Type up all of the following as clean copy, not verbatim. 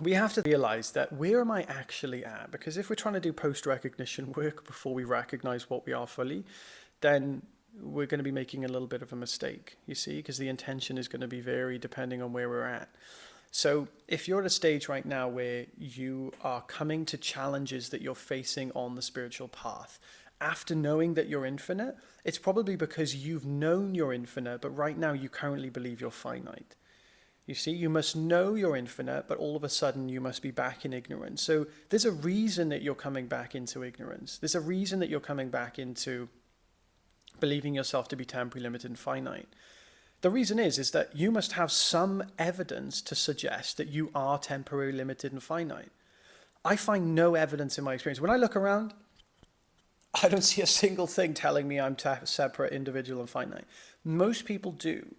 we have to realize that where am I actually at? Because if we're trying to do post-recognition work before we recognize what we are fully, then we're going to be making a little bit of a mistake, you see, because the intention is going to be varied depending on where we're at. So if you're at a stage right now where you are coming to challenges that you're facing on the spiritual path, after knowing that you're infinite, it's probably because you've known you're infinite, but right now you currently believe you're finite. You see, you must know you're infinite, but all of a sudden you must be back in ignorance. So there's a reason that you're coming back into ignorance. There's a reason that you're coming back into believing yourself to be temporary, limited, and finite. The reason is that you must have some evidence to suggest that you are temporary, limited, and finite. I find no evidence in my experience. When I look around, I don't see a single thing telling me I'm separate, individual, and finite. Most people do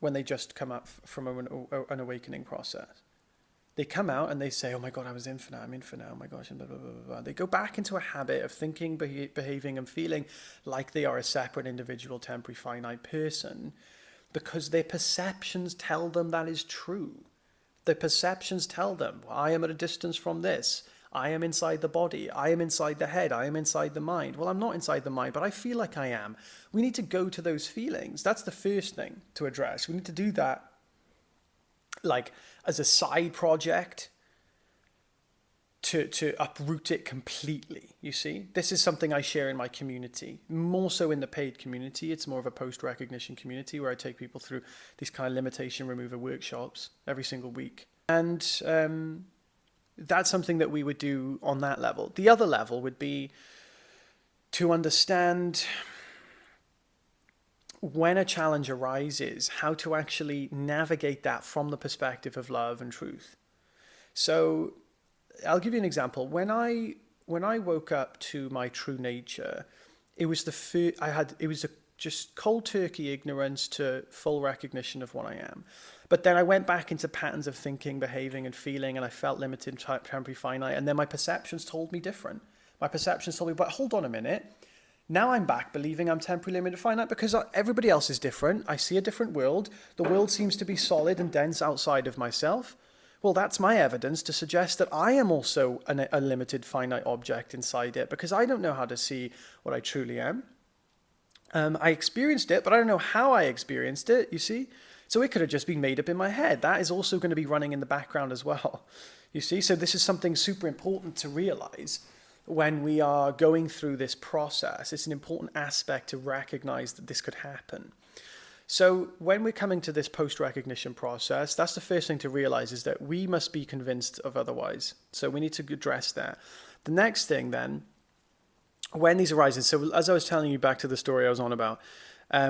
when they just come up from an awakening process. They come out and they say, oh my God, I was infinite, I'm infinite, oh my gosh, and blah, blah, blah, blah. They go back into a habit of thinking, behaving, and feeling like they are a separate, individual, temporary, finite person because their perceptions tell them that is true. Their perceptions tell them, well, I am at a distance from this. I am inside the body. I am inside the head. I am inside the mind. Well, I'm not inside the mind, but I feel like I am. We need to go to those feelings. That's the first thing to address. We need to do that like as a side project to uproot it completely, you see. This is something I share in my community, more so in the paid community. It's more of a post-recognition community where I take people through these kind of limitation remover workshops every single week. And that's something that we would do on that level. The other level would be to understand when a challenge arises, how to actually navigate that from the perspective of love and truth. So I'll give you an example. When I woke up to my true nature, it was just cold turkey ignorance to full recognition of what I am. But then I went back into patterns of thinking, behaving, and feeling, and I felt limited, temporary, finite. And then my perceptions told me different. My perceptions told me, but hold on a minute. Now I'm back believing I'm temporary, limited, finite because everybody else is different. I see a different world. The world seems to be solid and dense outside of myself. Well, that's my evidence to suggest that I am also a limited, finite object inside it because I don't know how to see what I truly am. I experienced it, but I don't know how I experienced it, you see? So it could have just been made up in my head. That is also going to be running in the background as well, you see? So this is something super important to realize when we are going through this process. It's an important aspect to recognize that this could happen. So when we're coming to this post-recognition process, that's the first thing to realize is that we must be convinced of otherwise. So we need to address that. The next thing then, when these arises, so as I was telling you back to the story I was on about,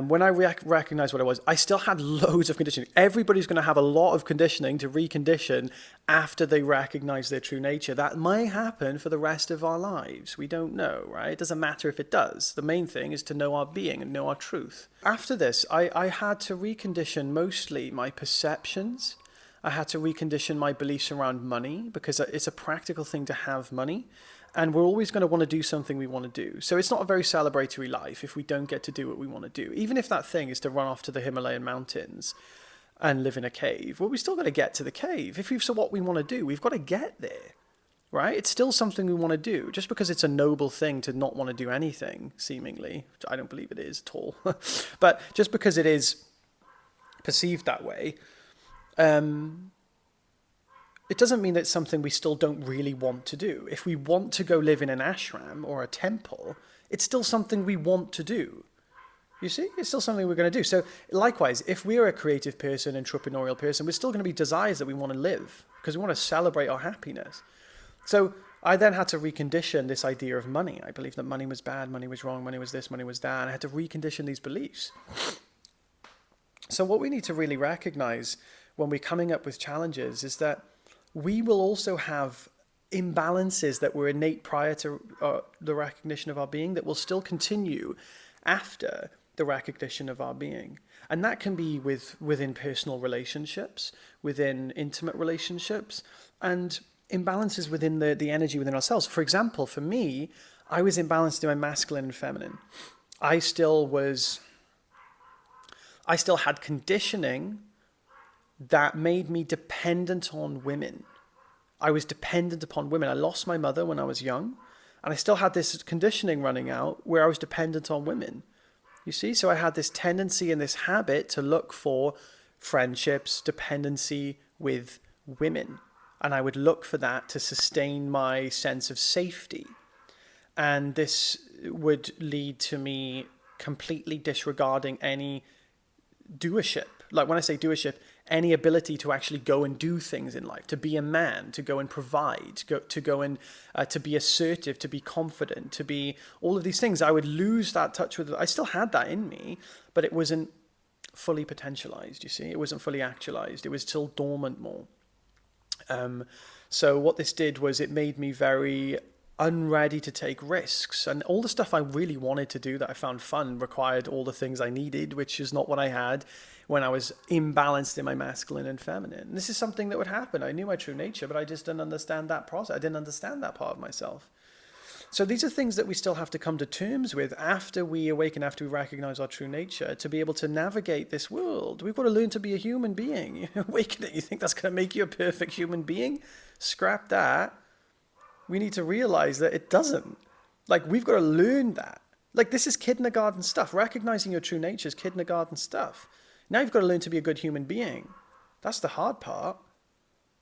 when I recognized what it was, I still had loads of conditioning. Everybody's going to have a lot of conditioning to recondition after they recognize their true nature. That might happen for the rest of our lives. We don't know, right? It doesn't matter if it does. The main thing is to know our being and know our truth. After this, I had to recondition mostly my perceptions. I had to recondition my beliefs around money because it's a practical thing to have money. And we're always going to want to do something we want to do. So it's not a very celebratory life if we don't get to do what we want to do. Even if that thing is to run off to the Himalayan mountains and live in a cave, well, we still got to get to the cave. If we've said what we want to do, we've got to get there, right? It's still something we want to do. Just because it's a noble thing to not want to do anything, seemingly, which I don't believe it is at all. But just because it is perceived that way, it doesn't mean that it's something we still don't really want to do. If we want to go live in an ashram or a temple, it's still something we want to do. You see, it's still something we're going to do. So likewise, if we're a creative person, entrepreneurial person, we're still going to be desires that we want to live because we want to celebrate our happiness. So I then had to recondition this idea of money. I believed that money was bad, money was wrong, money was this, money was that. And I had to recondition these beliefs. So what we need to really recognize when we're coming up with challenges is that we will also have imbalances that were innate prior to the recognition of our being that will still continue after the recognition of our being. And that can be within personal relationships, within intimate relationships, and imbalances within the energy within ourselves. For example, for me, I was imbalanced in my masculine and feminine. I still had conditioning that made me dependent on women. I was dependent upon women. I lost my mother when I was young, and I still had this conditioning running out where I was dependent on women. You see, so I had this tendency and this habit to look for friendships, dependency with women. And I would look for that to sustain my sense of safety. And this would lead to me completely disregarding any doership. Like when I say doership, any ability to actually go and do things in life, to be a man, to go and provide, to go and to be assertive, to be confident, to be all of these things. I would lose that touch with. I still had that in me, but it wasn't fully potentialized. You see, it wasn't fully actualized. It was still dormant more. So what this did was it made me very unready to take risks, and all the stuff I really wanted to do that I found fun required all the things I needed, which is not what I had when I was imbalanced in my masculine and feminine. And this is something that would happen. I knew my true nature, but I just didn't understand that process. I didn't understand that part of myself. So these are things that we still have to come to terms with after we awaken, after we recognize our true nature, to be able to navigate this world. We've got to learn to be a human being. Awakening, you think that's going to make you a perfect human being? Scrap that. We need to realize that it doesn't. Like, we've got to learn that. Like, this is kindergarten stuff. Recognizing your true nature is kindergarten stuff. Now you've got to learn to be a good human being. That's the hard part.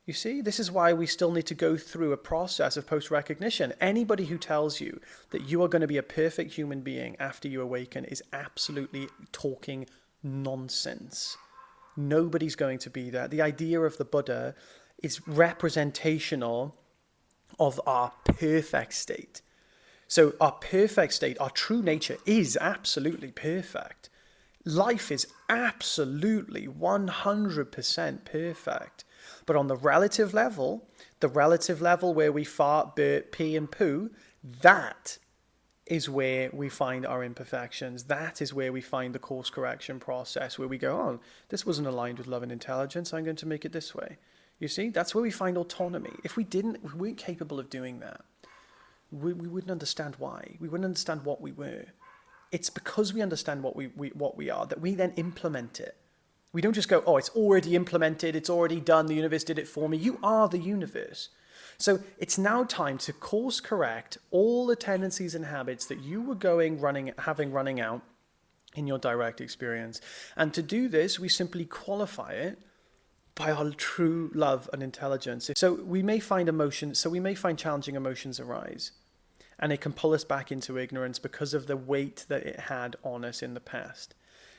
You see, this is why we still need to go through a process of post-recognition. Anybody who tells you that you are going to be a perfect human being after you awaken is absolutely talking nonsense. Nobody's going to be there. The idea of the Buddha is representational of our perfect state. So our perfect state, our true nature is absolutely perfect. Life is absolutely 100% perfect. But on the relative level where we fart, burp, pee and poo, that is where we find our imperfections. That is where we find the course correction process, where we go, oh, this wasn't aligned with love and intelligence, I'm going to make it this way. You see, that's where we find autonomy. If we weren't capable of doing that, we wouldn't understand why. We wouldn't understand what we were. It's because we understand what we are that we then implement it. We don't just go, oh, it's already implemented, it's already done, the universe did it for me. You are the universe. So it's now time to course correct all the tendencies and habits that you were having running out in your direct experience. And to do this, we simply qualify it by our true love and intelligence. So we may find challenging emotions arise, and it can pull us back into ignorance because of the weight that it had on us in the past.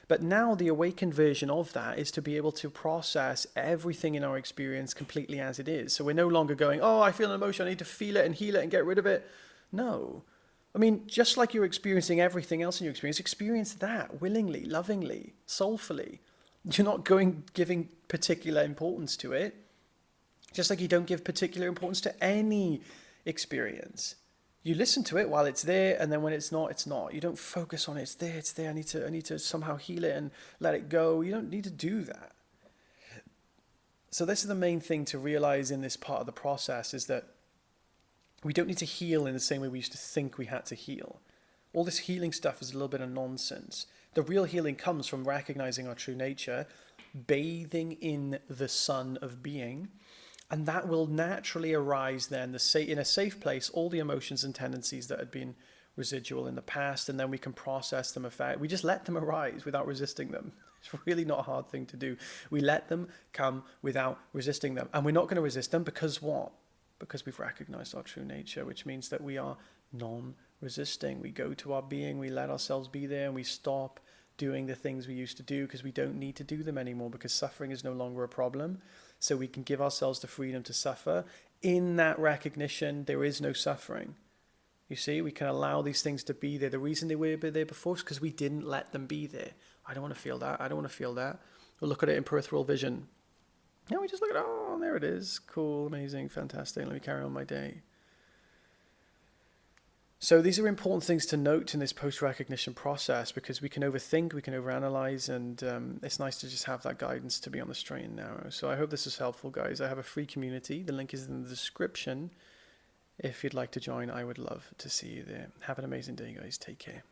But now the awakened version of that is to be able to process everything in our experience completely as it is. So we're no longer going, oh, I feel an emotion, I need to feel it and heal it and get rid of it. No. I mean, just like you're experiencing everything else in your experience that willingly, lovingly, soulfully. You're not giving particular importance to it, just like you don't give particular importance to any experience. You listen to it while it's there, and then when it's not, it's not. You don't focus on it. It's there. I need to somehow heal it and let it go. You don't need to do that. So this is the main thing to realize in this part of the process, is that we don't need to heal in the same way we used to think we had to heal. All this healing stuff is a little bit of nonsense. The real healing comes from recognizing our true nature, bathing in the sun of being, and that will naturally arise then in a safe place, all the emotions and tendencies that had been residual in the past, and then we can process them. We just let them arise without resisting them. It's really not a hard thing to do. We let them come without resisting them. And we're not going to resist them because what? Because we've recognized our true nature, which means that we are non-resisting. We go to our being, we let ourselves be there, and we stop doing the things we used to do because we don't need to do them anymore, because suffering is no longer a problem. So we can give ourselves the freedom to suffer. In that recognition, there is no suffering. You see, we can allow these things to be there. The reason they were there before is because we didn't let them be there. I don't want to feel that. I don't want to feel that. We'll look at it in peripheral vision. Now we just look at, oh, there it is. Cool, amazing, fantastic. Let me carry on my day. So these are important things to note in this post-recognition process, because we can overthink, we can overanalyze, and it's nice to just have that guidance to be on the straight and narrow. So I hope this is helpful, guys. I have a free community. The link is in the description. If you'd like to join, I would love to see you there. Have an amazing day, guys. Take care.